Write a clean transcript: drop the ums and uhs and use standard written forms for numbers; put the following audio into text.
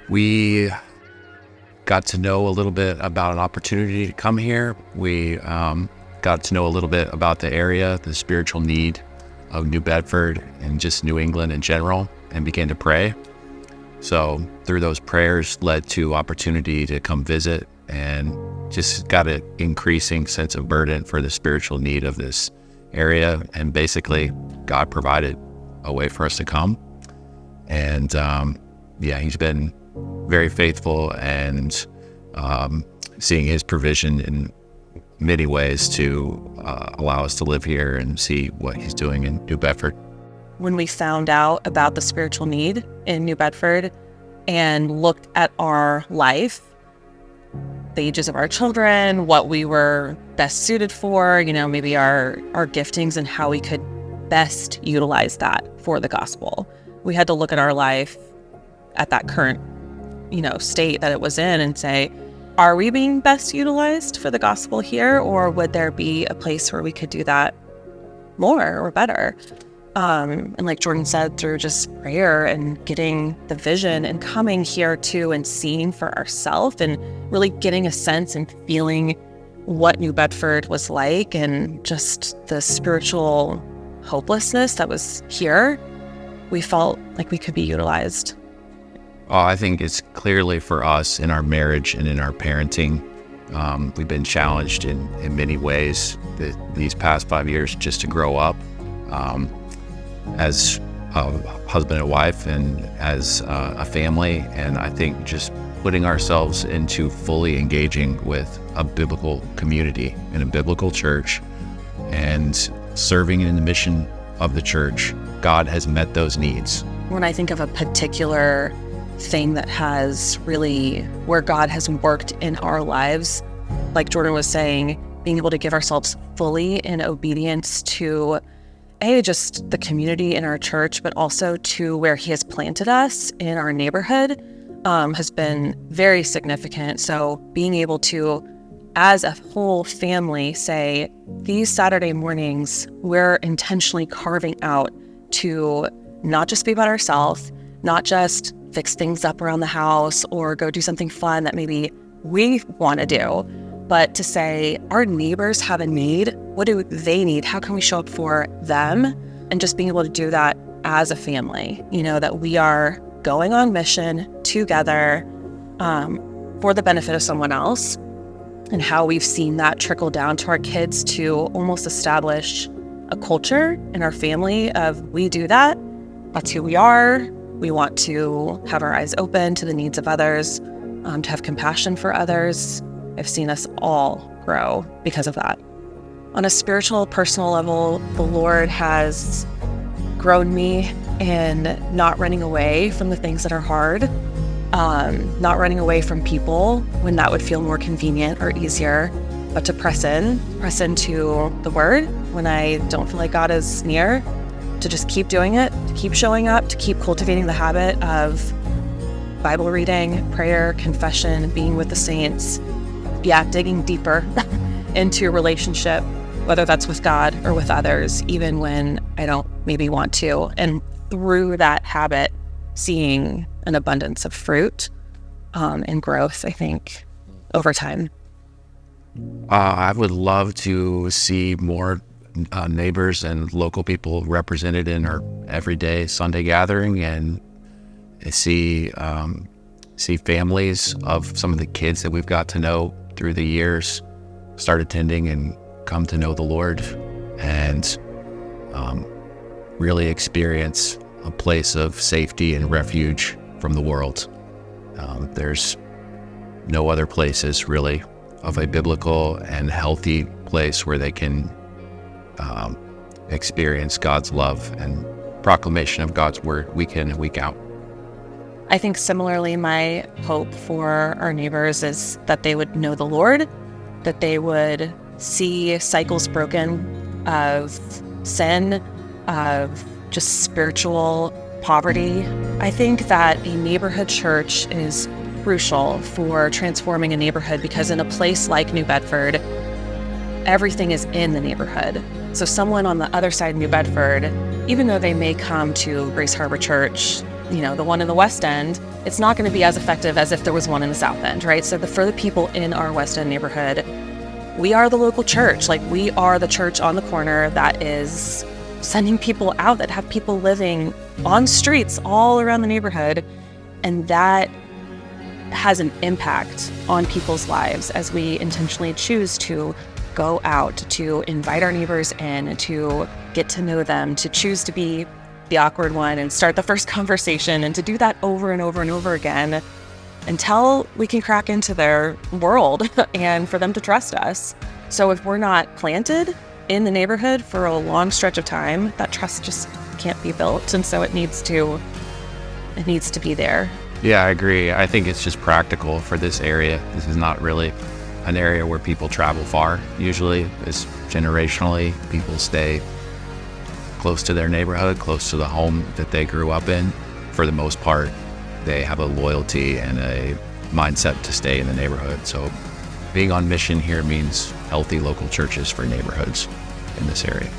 We got to know a little bit about an opportunity to come here. We got to know a little bit about the area, the spiritual need of New Bedford and just New England in general, and began to pray. So through those prayers led to opportunity to come visit, and just got an increasing sense of burden for the spiritual need of this area. And basically God provided a way for us to come. And he's been very faithful, and seeing his provision in many ways to allow us to live here and see what he's doing in New Bedford. When we found out about the spiritual need in New Bedford and looked at our life, the ages of our children, what we were best suited for, maybe our giftings and how we could best utilize that for the gospel. We had to look at our life at that current, state that it was in and say, are we being best utilized for the gospel here, or would there be a place where we could do that more or better? And like Jordan said, through just prayer and getting the vision and coming here too and seeing for ourselves and really getting a sense and feeling what New Bedford was like, and just the spiritual hopelessness that was here, we felt like we could be utilized. I think it's clearly for us in our marriage and in our parenting. We've been challenged in many ways these past 5 years just to grow up as a husband and wife and as a family. And I think just putting ourselves into fully engaging with a biblical community in a biblical church and serving in the mission of the church, God has met those needs. When I think of a particular thing that has really, where God has worked in our lives, like Jordan was saying, being able to give ourselves fully in obedience to just the community in our church, but also to where he has planted us in our neighborhood, has been very significant. So being able to, as a whole family, say, these Saturday mornings, we're intentionally carving out to not just be about ourselves, not just fix things up around the house or go do something fun that maybe we want to do, but to say, our neighbors have a need. What do they need? How can we show up for them? And just being able to do that as a family, that we are going on mission together for the benefit of someone else, and how we've seen that trickle down to our kids to almost establish a culture in our family of, we do that. That's who we are. We want to have our eyes open to the needs of others, to have compassion for others. I've seen us all grow because of that. On a spiritual, personal level, the Lord has grown me in not running away from the things that are hard, not running away from people when that would feel more convenient or easier, but to press into the Word when I don't feel like God is near, to just keep doing it, to keep showing up, to keep cultivating the habit of Bible reading, prayer, confession, being with the saints. Digging deeper into relationship, whether that's with God or with others, even when I don't maybe want to. And through that habit, seeing an abundance of fruit and growth, I think, over time. I would love to see more neighbors and local people represented in our everyday Sunday gathering, and see families of some of the kids that we've got to know through the years start attending and come to know the Lord, and really experience a place of safety and refuge from the world. There's no other places really of a biblical and healthy place where they can experience God's love and proclamation of God's word week in and week out. I think similarly, my hope for our neighbors is that they would know the Lord, that they would see cycles broken of sin, of just spiritual poverty. I think that a neighborhood church is crucial for transforming a neighborhood, because in a place like New Bedford, everything is in the neighborhood. So someone on the other side of New Bedford, even though they may come to Grace Harbor Church the one in the West End, it's not going to be as effective as if there was one in the South End, right? So for the people in our West End neighborhood, we are the local church. Like, we are the church on the corner that is sending people out, that have people living on streets all around the neighborhood. And that has an impact on people's lives as we intentionally choose to go out, to invite our neighbors in, to get to know them, to choose to be the awkward one and start the first conversation, and to do that over and over and over again until we can crack into their world and for them to trust us. So if we're not planted in the neighborhood for a long stretch of time, that trust just can't be built. And so it needs to be there. Yeah, I agree. I think it's just practical for this area. This is not really an area where people travel far. Usually, it's generationally, people stay close to their neighborhood, close to the home that they grew up in. For the most part, they have a loyalty and a mindset to stay in the neighborhood. So being on mission here means healthy local churches for neighborhoods in this area.